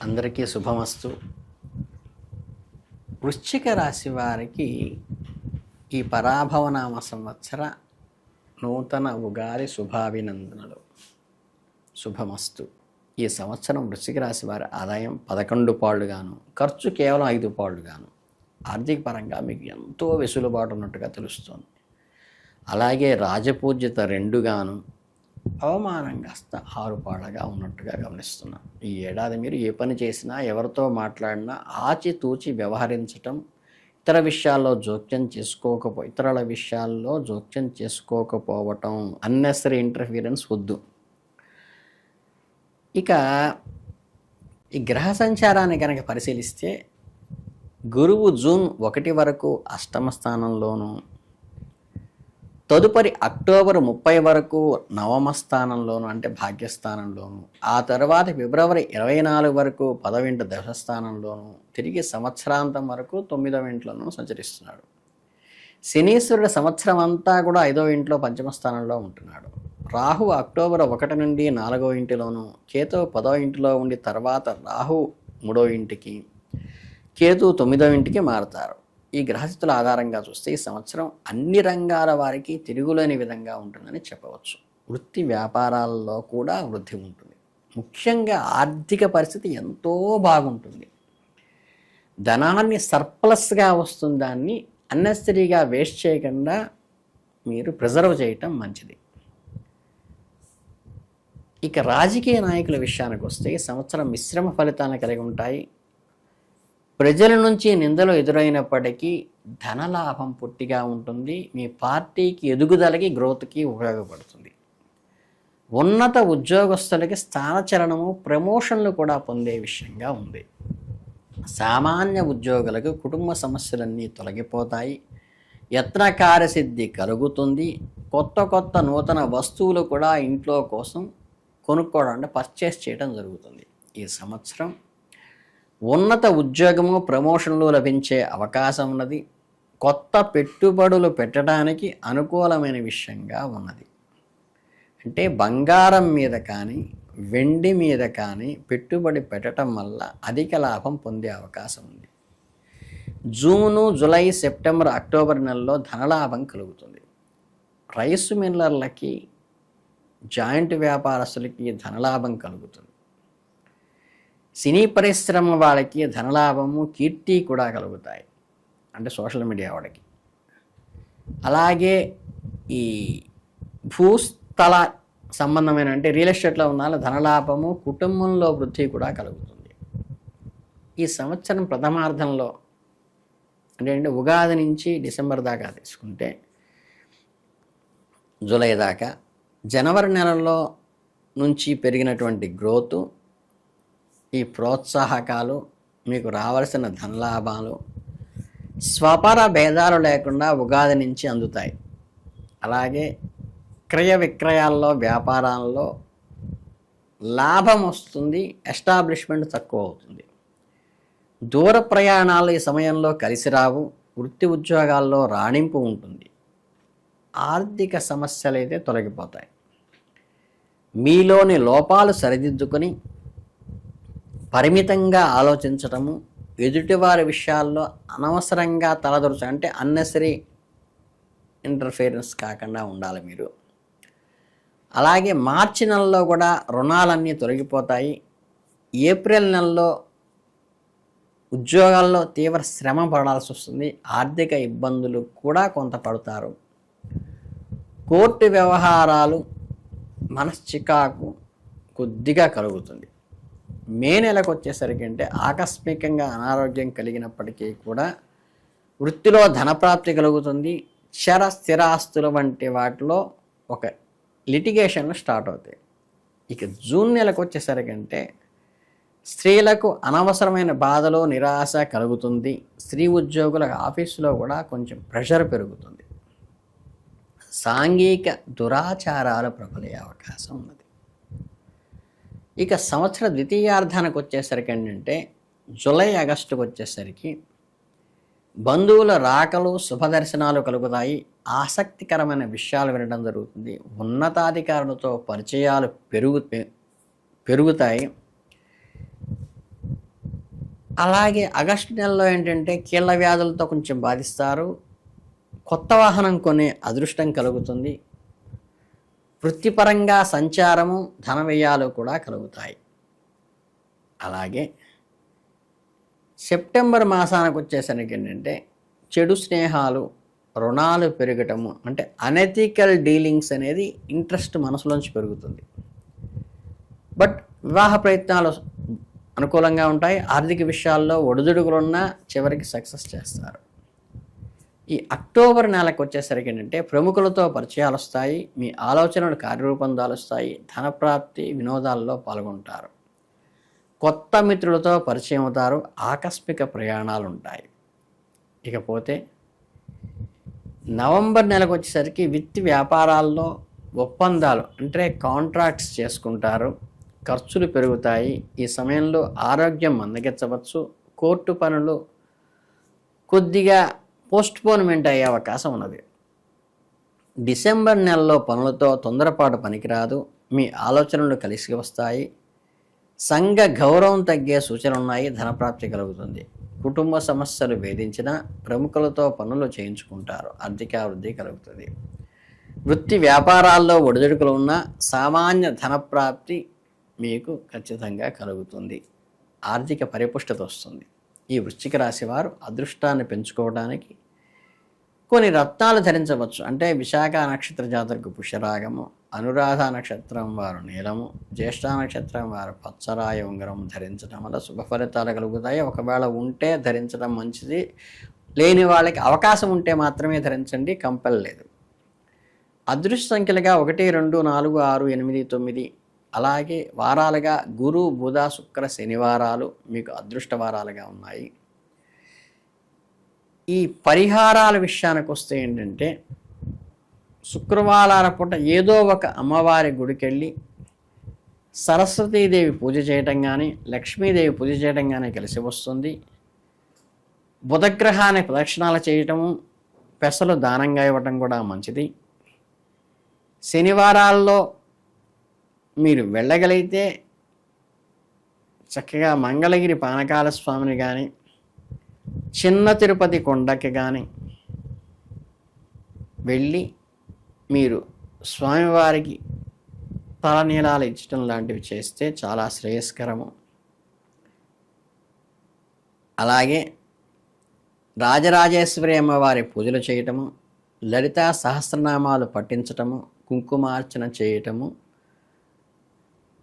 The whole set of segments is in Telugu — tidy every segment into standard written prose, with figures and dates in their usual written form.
అందరికీ శుభమస్తు. వృశ్చిక రాశి వారికి ఈ పరాభవనామ సంవత్సర నూతన ఉగాది శుభాభినందనలు. శుభమస్తు. ఈ సంవత్సరం వృశ్చిక రాశి వారి ఆదాయం 11 పాళ్ళుగాను, ఖర్చు కేవలం 5 పాళ్ళుగాను, ఆర్థిక పరంగా మీకు ఎంతో వెసులుబాటు ఉన్నట్టుగా తెలుస్తోంది. అలాగే రాజపూజ్యత 2గాను, అవమానం కాస్త 6 పాళ్ళగా ఉన్నట్టుగా గమనిస్తున్నాం. ఈ ఏడాది మీరు ఏ పని చేసినా, ఎవరితో మాట్లాడినా ఆచితూచి వ్యవహరించటం, ఇతరుల విషయాల్లో జోక్యం చేసుకోకపోవటం, అన్నెసరీ ఇంటర్ఫీరెన్స్ వద్దు. ఇక ఈ గ్రహ సంచారాన్ని కనుక పరిశీలిస్తే, గురువు జూన్ 1 వరకు అష్టమ స్థానంలోనూ, తదుపరి అక్టోబర్ 30 వరకు నవమ స్థానంలోను అంటే భాగ్యస్థానంలోను, ఆ తర్వాత ఫిబ్రవరి 24 వరకు 10వ ఇంటి దశస్థానంలోను, తిరిగి సంవత్సరాంతం వరకు 9వ ఇంట్లోనూ సంచరిస్తున్నాడు. శనీశ్వరుడు సంవత్సరం అంతా కూడా 5వ ఇంట్లో పంచమ స్థానంలో ఉంటున్నాడు. రాహు అక్టోబర్ 1 నుండి 4వ ఇంటిలోను, కేతు 10వ ఇంటిలో ఉండి తర్వాత రాహు 3వ ఇంటికి, కేతు 9వ ఇంటికి మారుతారు. ఈ గ్రహస్థితుల ఆధారంగా చూస్తే ఈ సంవత్సరం అన్ని రంగాల వారికి తిరుగులేని విధంగా ఉంటుందని చెప్పవచ్చు. వృత్తి వ్యాపారాల్లో కూడా వృద్ధి ఉంటుంది. ముఖ్యంగా ఆర్థిక పరిస్థితి ఎంతో బాగుంటుంది. ధనాన్ని సర్ప్లస్గా వస్తుంది. దాన్ని అన్నెసరీగా వేస్ట్ చేయకుండా మీరు ప్రిజర్వ్ చేయటం మంచిది. ఇక రాజకీయ నాయకుల విషయానికి వస్తే ఈ సంవత్సరం మిశ్రమ ఫలితాలను కలిగి ఉంటాయి. ప్రజల నుంచి నిందలు ఎదురైనప్పటికీ ధనలాభం పుట్టిగా ఉంటుంది. మీ పార్టీకి ఎదుగుదలకి, గ్రోత్కి ఉపయోగపడుతుంది. ఉన్నత ఉద్యోగస్తులకి స్థానచలనము, ప్రమోషన్లు కూడా పొందే విషయంగా ఉంది. సామాన్య ఉద్యోగులకు కుటుంబ సమస్యలన్నీ తొలగిపోతాయి. యత్న కార్యసిద్ధి కలుగుతుంది. కొత్త నూతన వస్తువులు కూడా ఇంట్లో కోసం కొనుక్కోవడం అంటే పర్చేస్ చేయడం జరుగుతుంది. ఈ సంవత్సరం ఉన్నత ఉద్యోగము, ప్రమోషన్లు లభించే అవకాశం ఉన్నది. కొత్త పెట్టుబడులు పెట్టడానికి అనుకూలమైన విషయంగా ఉన్నది. అంటే బంగారం మీద కానీ, వెండి మీద కానీ పెట్టుబడి పెట్టడం వల్ల అధిక లాభం పొందే అవకాశం ఉంది. జూను, జూలై, సెప్టెంబర్, అక్టోబర్ నెలలో ధనలాభం కలుగుతుంది. రైసు మిల్లర్లకి, జాయింట్ వ్యాపారస్తులకి ధనలాభం కలుగుతుంది. సినీ పరిశ్రమ వాళ్ళకి ధనలాభము, కీర్తి కూడా కలుగుతాయి, అంటే సోషల్ మీడియా వాడికి. అలాగే ఈ భూస్థల సంబంధమైన అంటే రియల్ ఎస్టేట్లో ఉన్న ధనలాభము, కుటుంబంలో వృద్ధి కూడా కలుగుతుంది. ఈ సంవత్సరం ప్రథమార్థంలో అంటే ఉగాది నుంచి డిసెంబర్ దాకా తీసుకుంటే, జూలై దాకా, జనవరి నెలలో నుంచి పెరిగినటువంటి గ్రోతు, ఈ ప్రోత్సాహకాలు, మీకు రావాల్సిన ధనలాభాలు స్వపర భేదాలు లేకుండా ఉగాది నుంచి అందుతాయి. అలాగే క్రయ విక్రయాల్లో, వ్యాపారాల్లో లాభం వస్తుంది. ఎస్టాబ్లిష్మెంట్ తక్కువ అవుతుంది. దూర ప్రయాణాలు ఈ సమయంలో కలిసి రావు. వృత్తి ఉద్యోగాల్లో రాణింపు ఉంటుంది. ఆర్థిక సమస్యలు అయితే తొలగిపోతాయి. మీలోని లోపాలు సరిదిద్దుకొని పరిమితంగా ఆలోచించటము, ఎదుటివారి విషయాల్లో అనవసరంగా తలదొరచడం అంటే అన్నెసరీ ఇంటర్ఫీరెన్స్ కాకుండా ఉండాలి మీరు. అలాగే మార్చి నెలలో కూడా రుణాలన్నీ తొలగిపోతాయి. ఏప్రిల్ నెలలో ఉద్యోగాల్లో తీవ్ర శ్రమ పడాల్సి వస్తుంది. ఆర్థిక ఇబ్బందులు కూడా కొంత పడతారు. కోర్టు వ్యవహారాలు, మనశ్చికాకు కొద్దిగా కలుగుతుంది. మే నెలకు వచ్చేసరికి అంటే ఆకస్మికంగా అనారోగ్యం కలిగినప్పటికీ కూడా వృత్తిలో ధనప్రాప్తి కలుగుతుంది. స్థిరాస్తుల వంటి వాటిలో ఒక లిటిగేషన్లు స్టార్ట్ అవుతాయి. ఇక జూన్ నెలకు వచ్చేసరికి అంటే స్త్రీలకు అనవసరమైన బాధలు, నిరాశ కలుగుతుంది. స్త్రీ ఉద్యోగుల ఆఫీసులో కూడా కొంచెం ప్రెషర్ పెరుగుతుంది. సాంఘిక దురాచారాలు ప్రబలే అవకాశం ఉన్నది. ఇక సంవత్సర ద్వితీయార్థానికి వచ్చేసరికి ఏంటంటే జూలై, ఆగస్టుకు వచ్చేసరికి బంధువుల రాకలు, శుభదర్శనాలు కలుగుతాయి. ఆసక్తికరమైన విషయాలు వినడం జరుగుతుంది. ఉన్నతాధికారులతో పరిచయాలు పెరుగుతాయి. అలాగే ఆగస్టు నెలలో ఏంటంటే కీళ్ళ వ్యాధులతో కొంచెం బాధిస్తారు. కొత్త వాహనం కొనే అదృష్టం కలుగుతుంది. వృత్తిపరంగా సంచారము, ధన వ్యయాలు కూడా కలుగుతాయి. అలాగే సెప్టెంబర్ మాసానికి వచ్చేసరికి ఏంటంటే చెడు స్నేహాలు, రుణాలు పెరగటము, అంటే అనెథికల్ డీలింగ్స్ అనేది ఇంట్రెస్ట్ మనసులోంచి పెరుగుతుంది. బట్ వివాహ ప్రయత్నాలు అనుకూలంగా ఉంటాయి. ఆర్థిక విషయాల్లో ఒడిదుడుకులున్నా చివరికి సక్సెస్ చేస్తారు. ఈ అక్టోబర్ నెలకు వచ్చేసరికి ఏంటంటే ప్రముఖులతో పరిచయాలు వస్తాయి. మీ ఆలోచనలు కార్యరూపం దాలుస్తాయి. ధనప్రాప్తి, వినోదాల్లో పాల్గొంటారు. కొత్త మిత్రులతో పరిచయం అవుతారు. ఆకస్మిక ప్రయాణాలు ఉంటాయి. ఇకపోతే నవంబర్ నెలకు వచ్చేసరికి వృత్తి వ్యాపారాల్లో ఒప్పందాలు అంటే కాంట్రాక్ట్స్ చేసుకుంటారు. ఖర్చులు పెరుగుతాయి. ఈ సమయంలో ఆరోగ్యం మందగించవచ్చు. కోర్టు పనులు కొద్దిగా పోస్ట్పోన్మెంట్ అయ్యే అవకాశం ఉన్నది. డిసెంబర్ నెలలో పనులతో తొందరపాటు పనికిరాదు. మీ ఆలోచనలు కలిసి వస్తాయి. సంఘ గౌరవం తగ్గే సూచనలు ఉన్నాయి. ధనప్రాప్తి కలుగుతుంది. కుటుంబ సమస్యలు వేధించిన ప్రముఖులతో పనులు చేయించుకుంటారు. ఆర్థికాభివృద్ధి కలుగుతుంది. వృత్తి వ్యాపారాల్లో ఒడిదుడుకులు ఉన్న సామాన్య ధనప్రాప్తి మీకు ఖచ్చితంగా కలుగుతుంది. ఆర్థిక పరిపుష్టత వస్తుంది. ఈ వృశ్చిక రాశి వారు అదృష్టాన్ని పెంచుకోవడానికి కొన్ని రత్నాలు ధరించవచ్చు. అంటే విశాఖ నక్షత్ర జాతరకు పుష్యరాగము, అనురాధ నక్షత్రం వారు నీలము, జ్యేష్ఠ నక్షత్రం వారు పచ్చరాయ ఉంగరం ధరించడం వల్ల శుభ ఫలితాలు కలుగుతాయి. ఒకవేళ ఉంటే ధరించడం మంచిది. లేని వాళ్ళకి అవకాశం ఉంటే మాత్రమే ధరించండి, కంపెల్ లేదు. అదృష్ట సంఖ్యలుగా 1, 2, 4, 6, 8, 9 అలాగే వారాలుగా గురు, బుధ, శుక్ర, శనివారాలు మీకు అదృష్ట వారాలుగా ఉన్నాయి. ఈ పరిహారాల విషయానికి వస్తే ఏంటంటే శుక్రవారాల పూట ఏదో ఒక అమ్మవారి గుడికెళ్ళి సరస్వతీదేవి పూజ చేయటం కానీ, లక్ష్మీదేవి పూజ చేయటం కానీ కలిసి వస్తుంది. బుధగ్రహాన్ని ప్రదక్షిణాలు చేయటము, పెసలు దానంగా ఇవ్వటం కూడా మంచిది. శనివారాల్లో మీరు వెళ్ళగలిగితే చక్కగా మంగళగిరి పానకాల స్వామిని కానీ, చిన్న తిరుపతి కొండకి కానీ వెళ్ళి మీరు స్వామివారికి తలనీలాలు ఇచ్చడం లాంటివి చేస్తే చాలా శ్రేయస్కరము. అలాగే రాజరాజేశ్వరి అమ్మవారి పూజలు చేయటము, లలితా సహస్రనామాలు పఠించటము, కుంకుమార్చన చేయటము,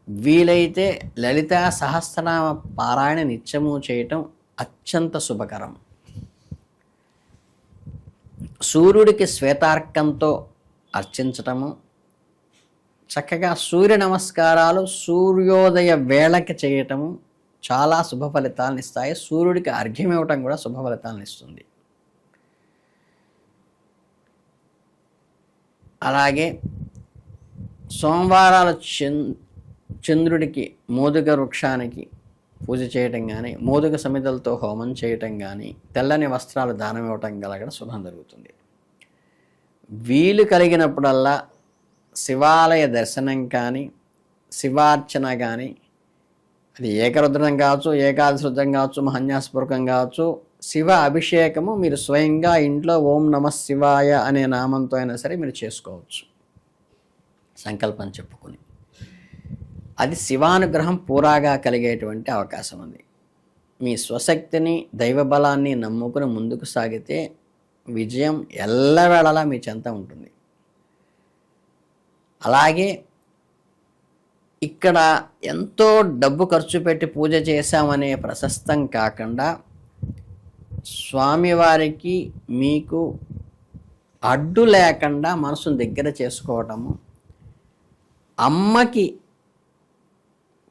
వీలైతే లలితా సహస్రనామ పారాయణ నిత్యము చేయటం అత్యంత శుభకరం. సూర్యుడికి శ్వేతార్కంతో అర్చించటము, చక్కగా సూర్య నమస్కారాలు సూర్యోదయ వేళకి చేయటము చాలా శుభ ఫలితాలను ఇస్తాయి. సూర్యుడికి అర్ఘ్యం ఇవ్వటం కూడా శుభ ఫలితాలను ఇస్తుంది. అలాగే సోమవారాలు చంద్రుడికి మోదుగ వృక్షానికి పూజ చేయటం కానీ, మోదుగ సమిధలతో హోమం చేయటం కానీ, తెల్లని వస్త్రాలు దానం ఇవ్వటం కలగడం శుభం జరుగుతుంది. వీలు కలిగినప్పుడల్లా శివాలయ దర్శనం కానీ, శివార్చన కానీ, అది ఏకరుద్రం కావచ్చు, ఏకాదశి రుద్రం కావచ్చు, మహన్యాసపూర్వకం కావచ్చు, శివ అభిషేకము మీరు స్వయంగా ఇంట్లో ఓం నమ శివాయ అనే నామంతో అయినా సరే మీరు చేసుకోవచ్చు, సంకల్పం చెప్పుకొని. అది శివానుగ్రహం పూరాగా కలిగేటువంటి అవకాశం ఉంది. మీ స్వశక్తిని, దైవబలాన్ని నమ్ముకుని ముందుకు సాగితే విజయం ఎల్లవేళలా మీ చెంత ఉంటుంది. అలాగే ఇక్కడ ఎంతో డబ్బు ఖర్చు పెట్టి పూజ చేశామనే ప్రశస్తం కాకుండా స్వామివారికి మీకు అడ్డు లేకుండా మనసును దగ్గర చేసుకోవటము, అమ్మకి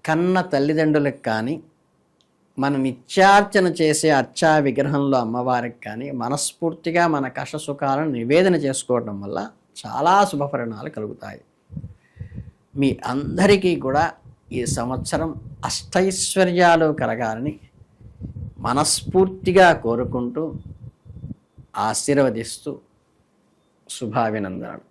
కన్న తల్లిదండ్రులకు కానీ, మనం నిత్యార్చన చేసే అర్చా విగ్రహంలో అమ్మవారికి కానీ మనస్ఫూర్తిగా మన కష్ట సుఖాలను నివేదన చేసుకోవడం వల్ల చాలా శుభపరిణామాలు కలుగుతాయి. మీ అందరికీ కూడా ఈ సంవత్సరం అష్టైశ్వర్యాలు కలగాలని మనస్ఫూర్తిగా కోరుకుంటూ ఆశీర్వదిస్తూ శుభాభినందనలు.